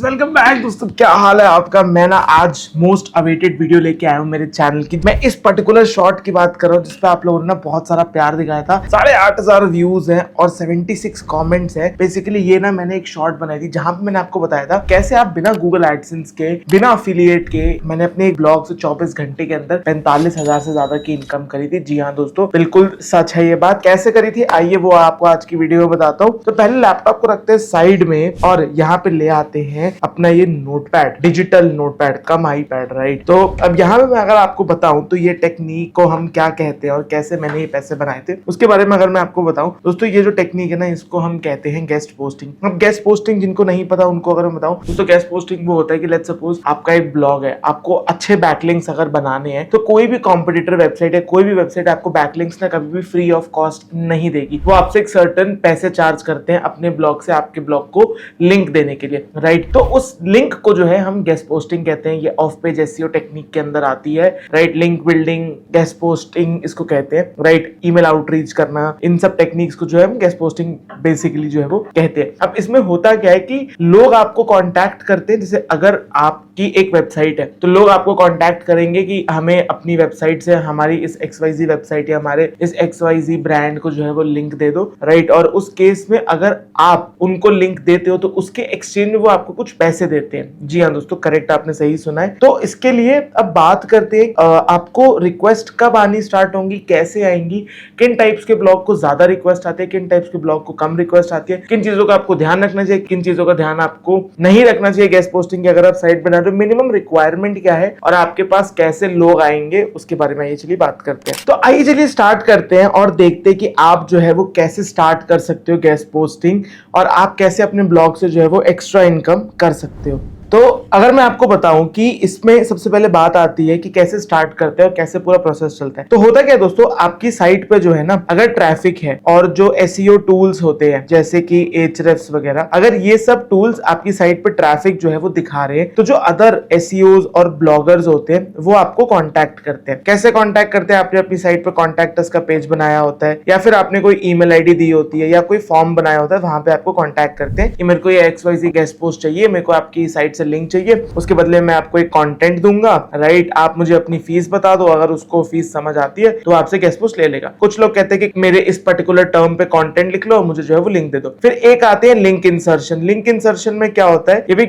Welcome back दोस्तों, क्या हाल है आपका। मैं ना आज मोस्ट अवेटेड वीडियो लेके आया हूँ मेरे चैनल की। मैं इस पर्टिकुलर शॉट की बात कर रहा हूँ जिसपे आप लोगों ने ना बहुत सारा प्यार दिखाया था। 8,500 व्यूज हैं और 76 कमेंट्स हैं। बेसिकली ये ना मैंने एक शॉर्ट बनाई थी जहां पे मैंने आपको बताया था कैसे आप बिना गूगल एडसेंस के, बिना अफिलिएट के, मैंने अपने एक ब्लॉग से 24 घंटे के अंदर 45,000 से ज्यादा की इनकम करी थी। जी हाँ दोस्तों, बिल्कुल सच है ये बात। कैसे करी थी आइए वो आपको आज की वीडियो में बताता हूँ। तो पहले लैपटॉप को रखते हैं साइड में और यहाँ पे ले आते हैं अपना ये नोटपैड, डिजिटल नोटपैड, कम आईपैड, राइट। तो अब यहाँ पे मैं अगर आपको बताऊं तो ये टेक्निक को हम क्या कहते हैं और कैसे मैंने ये पैसे बनाए थे उसके बारे में अगर मैं आपको बताऊं दोस्तों, ये जो टेक्निक है ना इसको हम कहते हैं गेस्ट पोस्टिंग। अब गेस्ट पोस्टिंग जिनको नहीं पता उनको अगर मैं बताऊं दोस्तों, गेस्ट पोस्टिंग वो होता है कि लेट्स सपोज आपका एक ब्लॉग है, आपको अच्छे बैकलिंक्स अगर बनाने हैं तो कोई भी कॉम्पिटिटर वेबसाइट है, कोई भी वेबसाइट आपको बैकलिंक्स ना कभी भी फ्री ऑफ कॉस्ट नहीं देगी। वो आपसे एक सर्टेन पैसे चार्ज करते हैं अपने ब्लॉग से आपके ब्लॉग को लिंक देने के लिए, राइट। तो उस लिंक को जो है हम गेस्ट पोस्टिंग कहते हैं। ये ऑफ पेज एसईओ टेक्निक के अंदर आती है, right. Link building, guest posting इसको कहते हैं, राइट। ईमेल आउटरीच करना, इन सब टेक्निक्स को जो है हम गेस्ट पोस्टिंग बेसिकली जो है वो कहते हैं। अब इसमें होता क्या है कि लोग आपको कांटेक्ट करते हैं। जैसे अगर आपकी एक वेबसाइट है तो लोग आपको कांटेक्ट करेंगे कि हमें अपनी वेबसाइट से हमारी इस XYZ वेबसाइट या हमारे इस XYZ ब्रांड को जो है वो लिंक दे दो, राइट। और उस केस में अगर आप उनको लिंक देते हो तो उसके एक्सचेंज में वो आपको कुछ पैसे देते हैं। जी हाँ दोस्तों, करेक्ट, आपने सही सुना है। तो इसके लिए अब बात करते हैं आपको रिक्वेस्ट कब आनी स्टार्ट होंगी, कैसे आएंगी, किन टाइप्स के ब्लॉग को ज्यादा रिक्वेस्ट आते हैं, किन टाइप्स के ब्लॉग को कम रिक्वेस्ट आती है, किन चीजों का आपको ध्यान रखना चाहिए, किन चीजों का ध्यान आपको नहीं रखना चाहिए गेस्ट पोस्टिंग की अगर आप साइट बना रहे हो, मिनिमम रिक्वायरमेंट क्या है और आपके पास कैसे लोग आएंगे उसके बारे में आइए चलिए बात करते हैं। तो आइए चलिए स्टार्ट करते हैं और देखते हैं कि आप जो है वो कैसे स्टार्ट कर सकते हो गेस्ट पोस्टिंग और आप कैसे अपने ब्लॉग से जो है वो एक्स्ट्रा इनकम कर सकते हो। तो अगर मैं आपको बताऊं कि इसमें सबसे पहले बात आती है कि कैसे स्टार्ट करते हैं और कैसे पूरा प्रोसेस चलता है। तो होता क्या है दोस्तों, आपकी साइट पे जो है ना अगर ट्रैफिक है और जो एसईओ टूल्स होते हैं जैसे कि Ahrefs वगैरह, अगर ये सब टूल्स आपकी साइट पे ट्रैफिक जो है वो दिखा रहे हैं तो जो अदर एसईओज और ब्लॉगर्स होते हैं वो आपको कांटेक्ट करते हैं। कैसे कांटेक्ट करते हैं, आपने अपनी साइट पे कांटेक्ट अस का पेज बनाया होता है या फिर आपने कोई ईमेल आईडी दी होती है या कोई फॉर्म बनाया होता है, वहां पे आपको कांटेक्ट करते हैं कि मेरे को ये XYZ गेस्ट पोस्ट चाहिए, मेरे को आपकी साइट लिंक चाहिए, उसके बदले में आपको एक कंटेंट दूंगा, राइट। आप मुझे अपनी फीस बता दो, अगर उसको फीस समझ आती है तो आपसे गेस्ट पोस्ट ले लेगा। कुछ लोग कहते हैं कि मेरे इस पर्टिकुलर टर्म पे कंटेंट लिख लो और मुझे जो है वो लिंक दे दो। फिर एक आते हैं लिंक इंसर्शन। लिंक इंसर्शन में क्या होता है, ये भी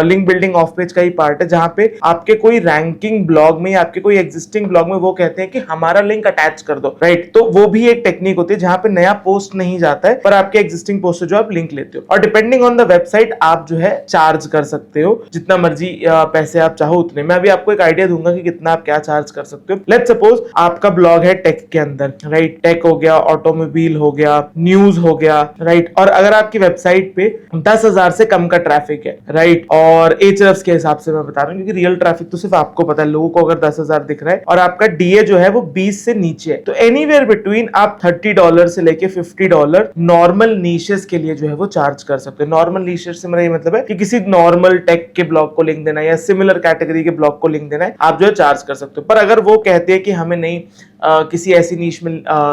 लिंक बिल्डिंग ऑफ पेज का ही पार्ट है जहां पे आपके कोई रैंकिंग ब्लॉग में या आपके कोई एग्जिस्टिंग ब्लॉग में वो कहते हैं कि हमारा लिंक अटैच कर दो, राइट। तो वो भी एक टेक्निक होती है जहां पे नया पोस्ट नहीं जाता है पर आपके एग्जिस्टिंग पोस्ट से जो आप लिंक लेते हो और डिपेंडिंग ऑन द वेबसाइट आप जो है चार्ज कर सकते हो जितना मर्जी पैसे आप चाहो उतने। मैं अभी आपको एक आइडिया दूंगा कि कितना आप क्या चार्ज कर सकते हो। लेट्स सपोज आपका ब्लॉग है टेक के अंदर, राइट। टेक हो गया, ऑटोमोबाइल हो गया, न्यूज हो गया, राइट। और अगर आपकी वेबसाइट पे 10,000 से कम का ट्रैफिक है, राइट, और Ahrefs के हिसाब से मैं बता रहा हूँ क्योंकि रियल ट्रैफिक तो सिर्फ आपको पता है, लोगों को अगर 10,000 दिख रहा है और आपका डीए जो है वो 20 से नीचे है तो एनीवेयर बिटवीन आप $30 से लेके $50 नॉर्मल नीशेस के लिए जो है वो चार्ज कर सकते हो। नॉर्मल नीशेस से मेरा ये मतलब है कि किसी नॉर्मल टेक के ब्लॉग को लिंक देना या सिमिलर कैटेगरी के ब्लॉग को लिंक देना है, आप जो है चार्ज कर सकते हो। पर अगर वो कहते हैं कि हमें नहीं किसी ऐसी नीश में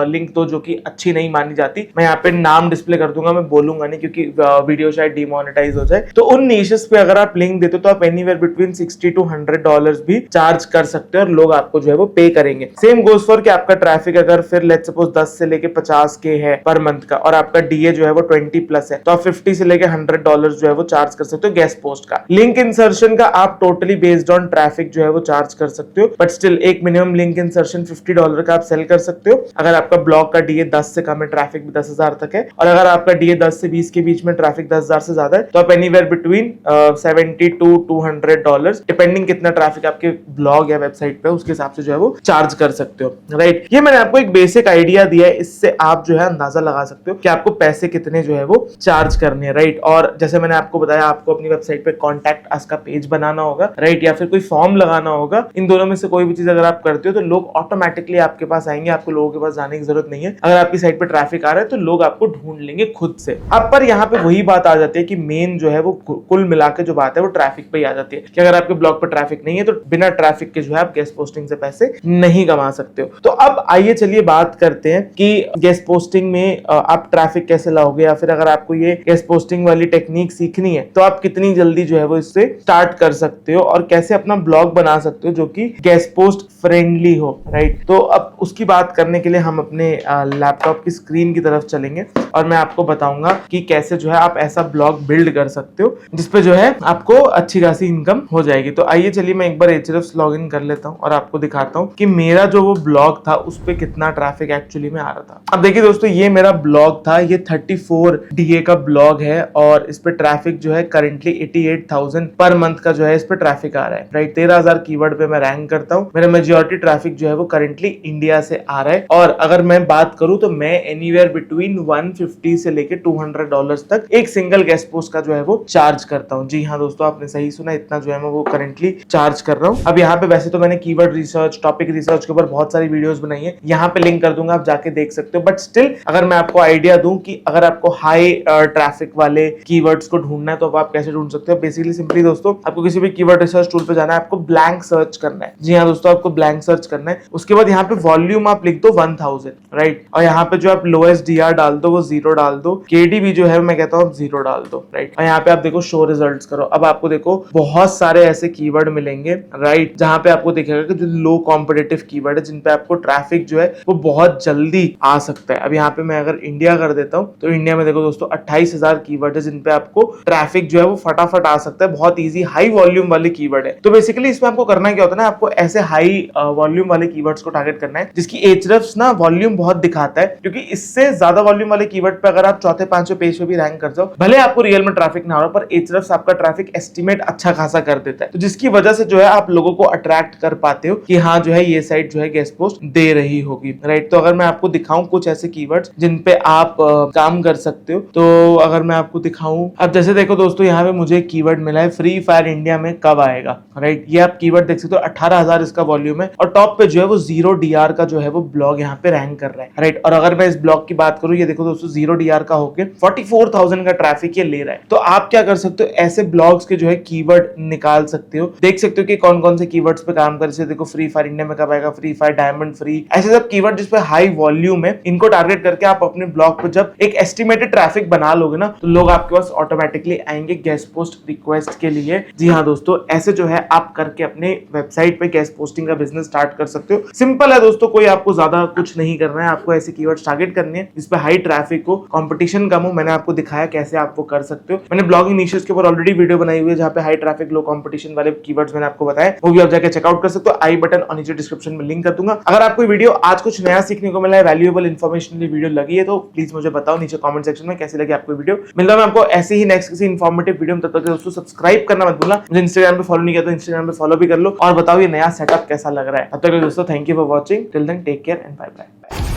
लिंक दो जो कि अच्छी नहीं मानी जाती, मैं यहाँ पे नाम डिस्प्ले कर दूंगा, मैं बोलूंगा नहीं क्योंकि वीडियो शायद डिमोनेटाइज हो जाए, तो उन नीशेस पे अगर आप लिंक देते हो तो आप एनीवेयर बिटवीन $60 to $100 भी चार्ज कर सकते हो और लोग आपको जो है वो पे करेंगे। सेम गोज फॉर कि आपका ट्रैफिक अगर फिर लेट्स सपोज 10 से लेके 50 के है पर मंथ का और आपका डीए जो है वो 20+ है तो आप 50 से लेके $100 जो है वो चार्ज कर सकते हो गेस्ट पोस्ट का। लिंक इंसर्शन का आप टोटली बेस्ड ऑन ट्रैफिक जो है वो चार्ज कर सकते हो, बट स्टिल एक मिनिमम लिंक इंसर्शन $50 का आप सेल कर सकते हो अगर आपका ब्लॉग का डीए 10 से कम है, ट्रैफिक भी 10,000 तक है। और अगर आपका डीए 10 से 20 के बीच में, ट्रैफिक 10,000 से ज्यादा है तो आप एनीवेयर बिटवीन $70 to $200 डिपेंडिंग कितना ट्रैफिक आपके ब्लॉग या वेबसाइट पे उसके हिसाब से जो है वो चार्ज कर सकते हो, राइट। ये मैंने आपको एक बेसिक आइडिया दिया है, इससे आप जो है अंदाजा लगा सकते हो कि आपको पैसे कितने जो है वो चार्ज करने हैं, राइट। और जैसे मैंने आपको बताया आपको अपनी वेबसाइट पे कॉन्टैक्ट अस का पेज बनाना होगा, राइट, या फिर कोई फॉर्म लगाना होगा, इन दोनों में से कोई भी चीज अगर आप करते हो तो लोग ऑटोमेटिकली आपके पास आएंगे, आपको लोगों के पास जाने की जरूरत नहीं है। अगर आपकी साइट पे ट्रैफिक आ रहा है तो लोग आपको ढूंढ लेंगे खुद से। अब पर यहाँ पे वही बात आ जाती है कि मेन जो है वो कुल मिला के जो बात है वो ट्रैफिक पे ही आ जाती है कि अगर आपके ब्लॉग पर ट्रैफिक नहीं है तो बिना ट्रैफिक के जो है आप गेस्ट पोस्टिंग से पैसे नहीं कमा सकते हो। तो अब आइए चलिए बात करते हैं कि गेस्ट पोस्टिंग में आप ट्रैफिक कैसे लाओगे, या फिर अगर आपको ये गेस्ट पोस्टिंग वाली टेक्निक सीखनी है तो आप कितनी जल्दी जो है वो इससे स्टार्ट कर सकते हो और कैसे अपना ब्लॉग बना सकते हो जो कि गेस्ट पोस्ट फ्रेंडली हो, राइट। तो अब उसकी बात करने के लिए हम अपने लैपटॉप की स्क्रीन की तरफ चलेंगे और मैं आपको बताऊंगा कि कैसे जो है आप ऐसा ब्लॉग बिल्ड कर सकते हो जिसपे जो है आपको अच्छी खासी इनकम हो जाएगी। तो आइए चलिए मैं एक बार Ahrefs लॉगिन कर लेता हूँ और आपको दिखाता हूँ कि मेरा जो वो ब्लॉग था उस पे कितना ट्रैफिक एक्चुअली में आ रहा था। अब देखिए दोस्तों, ये मेरा ब्लॉग था, ये 34 DA का ब्लॉग है और इस पे ट्रैफिक जो है करंटली 88,000 पर मंथ का जो है इस पे ट्रैफिक आ रहा है, राइट। 13,000 कीवर्ड पे मैं रैंक करता हूँ। मेरा मेजॉरिटी ट्रैफिक जो है वो करंटली इंडिया से आ रहा है और अगर मैं बात करूँ तो मैं एनीवेयर बिटवीन 150 से लेके $200 तक एक सिंगल गेस्ट पोस्ट का जो है वो चार्ज करता हूँ। जी हाँ दोस्तों, आपने सही सुना, इतना जो है मैं वो करंटली चार्ज कर रहा हूँ। अब यहाँ पे वैसे तो मैंने कीवर्ड रिसर्च, टॉपिक रिसर्च के ऊपर बहुत सारी वीडियोस बनाई है, यहाँ पे लिंक कर दूंगा, आप जाके देख सकते हो। बट स्टिल अगर मैं आपको आइडिया दूं कि अगर आपको हाई ट्रैफिक वाले कीवर्ड्स को ढूंढना है तो आप कैसे ढूंढ सकते हो। बेसिकली सिंपली दोस्तों, आपको किसी भी कीवर्ड रिसर्च टूल पे जाना है, आपको ब्लैंक सर्च करना है। जी हाँ दोस्तों, आपको ब्लैंक सर्च करना है। उसके बाद यहाँ पे वॉल्यूम आप लिख दो 1000, राइट, और यहाँ पे जो आप लोएस्ट DR डाल दो वो 0 डाल दो, KDB जो है मैं कहता हूँ 0 डाल दो, राइट। और यहाँ पे आप देखो शो रिजल्ट्स करो। अब आपको देखो बहुत सारे ऐसे कीवर्ड मिलेंगे, राइट, जहां पे आपको दिखेगा कि जो लो कॉम्पिटिटिव कीवर्ड है जिन पे आपको ट्रैफिक जो है वो बहुत जल्दी आ सकता है। अब यहाँ पे मैं अगर इंडिया कर देता हूँ तो इंडिया में देखो दोस्तों 28,000 कीवर्ड है जिन पे आपको ट्रैफिक जो है वो फटाफट आ सकता है। बहुत इजी हाई वॉल्यूम वाले कीवर्ड है। तो बेसिकली इसमें आपको करना क्या होता है ना, आपको ऐसे हाई वॉल्यूम वाले कीवर्ड्स को टारगेट करना है जिसकी Ahrefs ना वॉल्यूम बहुत दिखाता है, क्योंकि इससे ज्यादा वॉल्यूम वाले कीवर्ड पे अगर आप चौथे पांचवें पेज पे भी रैंक कर जाओ, भले आपको रियल में ट्रैफिक ना हो पर Ahrefs आपका ट्रैफिक एस्टिमेट अच्छा खासा कर देता है, तो जिसकी वजह से जो है आप लोगों को अट्रैक्ट कर पाते हो कि हाँ जो है ये साइट जो है गेस्ट पोस्ट दे रही होगी, राइट। तो अगर मैं आपको दिखाऊं कुछ ऐसे कीवर्ड्स जिन पे आप काम कर सकते हो, तो अगर मैं आपको दिखाऊं, अब जैसे देखो दोस्तों यहाँ पे मुझे कीवर्ड मिला है फ्री फायर इंडिया में कब आएगा, राइट। ये आप कीवर्ड देख सकते हो, 18,000 इसका वॉल्यूम है और टॉप पे जो है वो 0 DR का जो है वो ब्लॉग यहाँ पे रैंक कर रहा है, राइट। और अगर मैं इस ब्लॉग की बात करूं, ये देखो दोस्तों 0 DR का होके 44,000 का ट्रैफिक ये ले रहा है। तो आप क्या कर सकते हो, ऐसे ब्लॉग्स के जो है कीवर्ड निकाल सकते हो, देख सकते हो कि कौन कौन से कीवर्ड्स पे काम कर। जैसे देखो फ्री फायर इंडिया में कब आएगा, फ्री फायर डायमंड फ्री, ऐसे सब कीवर्ड जिस पे हाई वॉल्यूम है, इनको टारगेट करके आप अपने ब्लॉग पे जब एक एस्टिमेटेड ट्रैफिक बना लोगे ना, तो लोग आपके पास ऑटोमेटिकली आएंगे गेस्ट पोस्ट रिक्वेस्ट के लिए। जी हाँ दोस्तों, ऐसे जो है आप करके अपने वेबसाइट पे गेस्ट पोस्टिंग का बिजनेस स्टार्ट कर सकते हो। सिंपल है दोस्तों, कोई आपको ज्यादा कुछ नहीं करना है, आपको ऐसे कीवर्ड्स टारगेट करने हैं जिसपे हाई ट्रैफिक हो, कंपटीशन कम हो। मैंने आपको दिखाया कैसे आप वो कर सकते हो। मैंने ब्लॉगिंग निशेस के ऊपर ऑलरेडी वीडियो बनाई हुई है जहां पे हाई ट्रैफिक लो कंपटीशन वाले कीवर्ड्स मैंने आपको बताया, वो भी आप जाके चेकआउट कर सकते हो। आई बटन और नीचे डिस्क्रिप्शन में लिंक कर दूंगा। अगर आपको वीडियो आज कुछ नया सीखने को मिला है, वैल्यूएबल इन्फॉर्मेशन वीडियो लगी है, तो प्लीज मुझे बताओ नीचे कमेंट सेक्शन में कैसी लगी आपको वीडियो। मिलता हूं मैं आपको ऐसे ही नेक्स्ट किसी इन्फॉर्मेटिव वीडियो में। तब तक दोस्तों सब्सक्राइब करना मत भूलना। मुझे इंस्टाग्राम पे फॉलो नहीं किया तो इंस्टाग्राम पे फॉलो भी कर लो और बताओ ये नया सेटअप कैसा लग रहा है। तब तक दोस्तों thank you for watching, till then take care and bye bye.